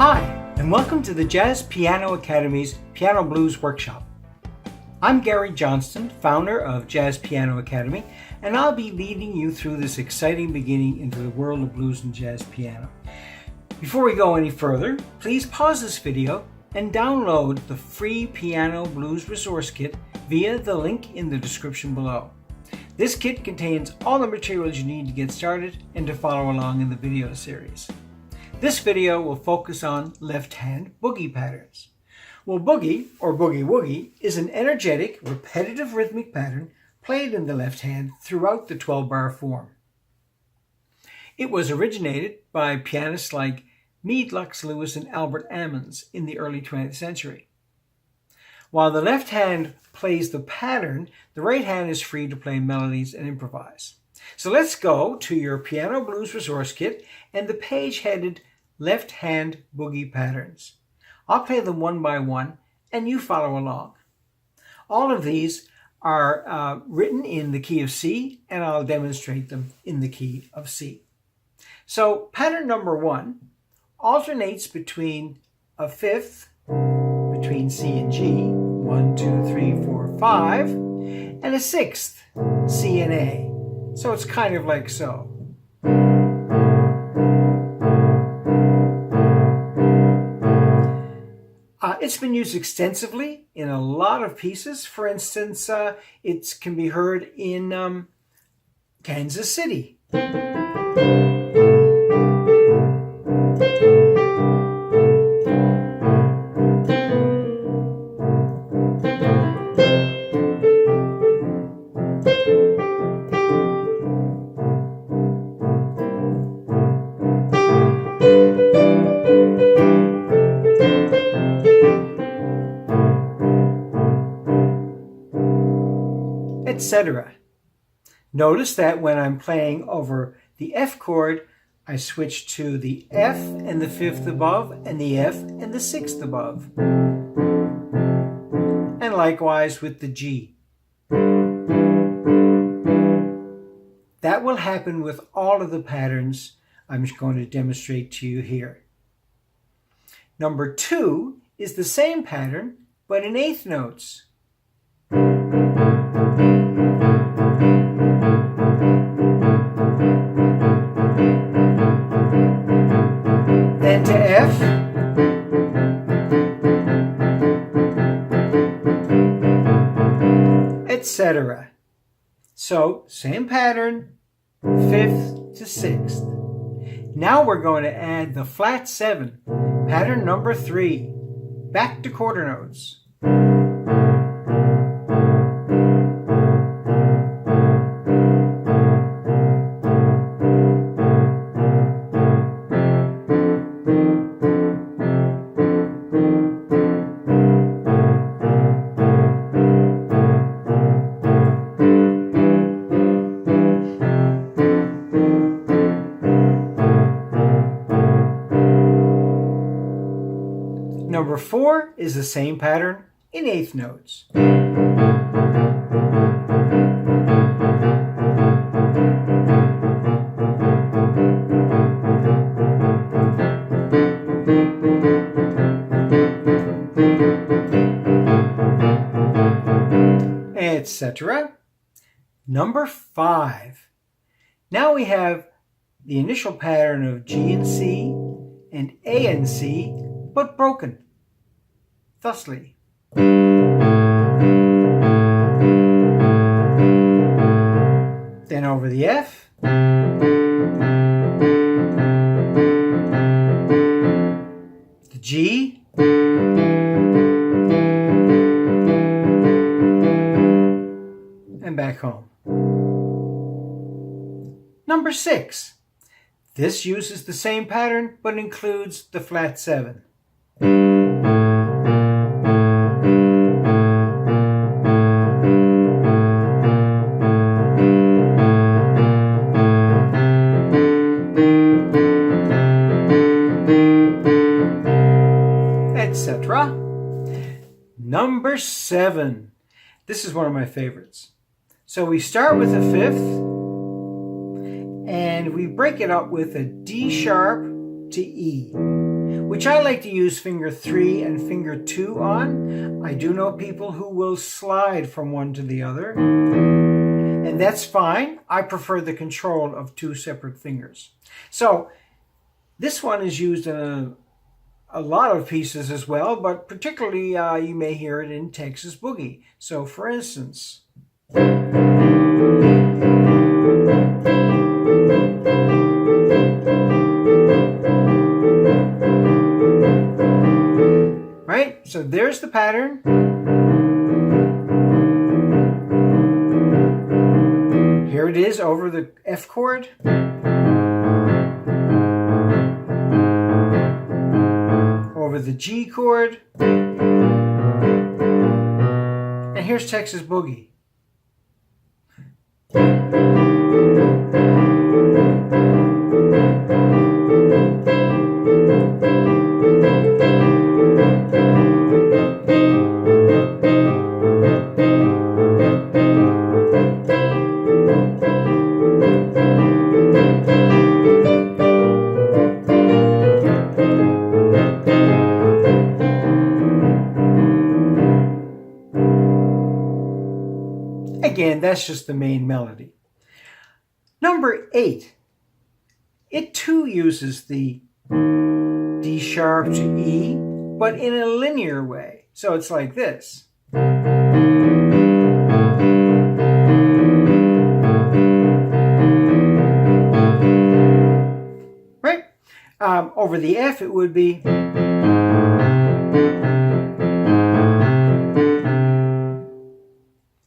Hi, and welcome to the Jazz Piano Academy's Piano Blues Workshop. I'm Gary Johnston, founder of Jazz Piano Academy, and I'll be leading you through this exciting beginning into the world of blues and jazz piano. Before we go any further, please pause this video and download the free Piano Blues Resource Kit via the link in the description below. This kit contains all the materials you need to get started and to follow along in the video series. This video will focus on left-hand boogie patterns. Well, boogie, or boogie-woogie, is an energetic, repetitive rhythmic pattern played in the left hand throughout the 12-bar form. It was originated by pianists like Meade Lux Lewis and Albert Ammons in the early 20th century. While the left hand plays the pattern, the right hand is free to play melodies and improvise. So let's go to your Piano Blues Resource Kit and the page headed Left Hand Boogie Patterns. I'll play them one by one and you follow along. All of these are written in the key of C, and I'll demonstrate them in the key of C. So pattern number 1 alternates between a fifth, between C and G, 1, 2, 3, 4, 5, and a sixth, C and A. So it's kind of like so. It's been used extensively in a lot of pieces. For instance, it can be heard in Kansas City. Etc. Notice that when I'm playing over the F chord, I switch to the F and the fifth above, and the F and the sixth above. And likewise with the G. That will happen with all of the patterns I'm going to demonstrate to you here. Number 2 is the same pattern, but in eighth notes. Then to F, etc. So, same pattern, fifth to sixth. Now we're going to add the flat 7, pattern number 3, back to quarter notes. Number 4 is the same pattern in eighth notes. Etc. Number 5. Now we have the initial pattern of G and C and A and C, but broken. Thusly. Then over the F. The G. And back home. Number 6. This uses the same pattern, but includes the flat 7. Etc. Number 7. This is one of my favorites. So we start with a fifth, and we break it up with a D sharp to E. which I like to use finger 3 and finger 2 on. I do know people who will slide from one to the other, and that's fine. I prefer the control of 2 separate fingers. So this one is used in a lot of pieces as well, but particularly you may hear it in Texas Boogie. So for instance, right? So there's the pattern. Here it is over the F chord. Over the G chord. And here's Texas Boogie. Again, that's just the main melody. Number 8, it too uses the D sharp to E, but in a linear way. So it's like this. Right? Over the F, it would be.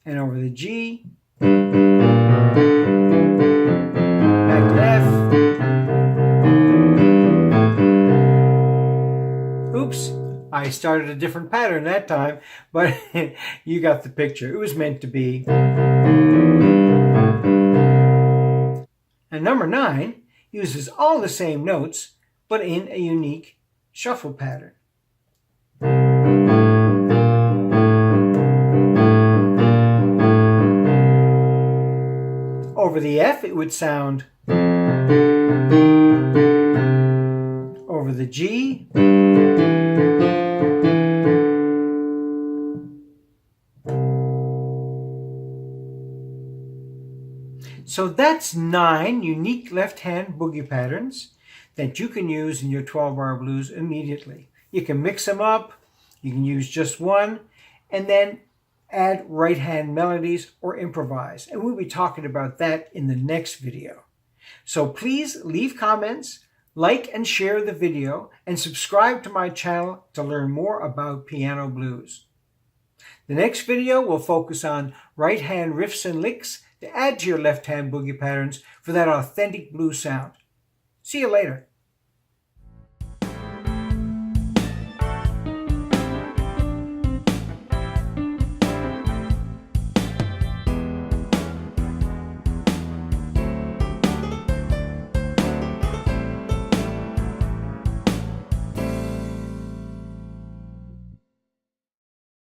And over the G, back to F. Oops, I started a different pattern that time, but you got the picture. It was meant to be. And number 9 uses all the same notes, but in a unique shuffle pattern. Over the F, it would sound. Over the G. So that's 9 unique left-hand boogie patterns that you can use in your 12-bar blues immediately. You can mix them up, you can use just one, and then add right-hand melodies or improvise. And we'll be talking about that in the next video. So please leave comments, like and share the video, and subscribe to my channel to learn more about piano blues. The next video will focus on right-hand riffs and licks to add to your left-hand boogie patterns for that authentic blues sound. See you later.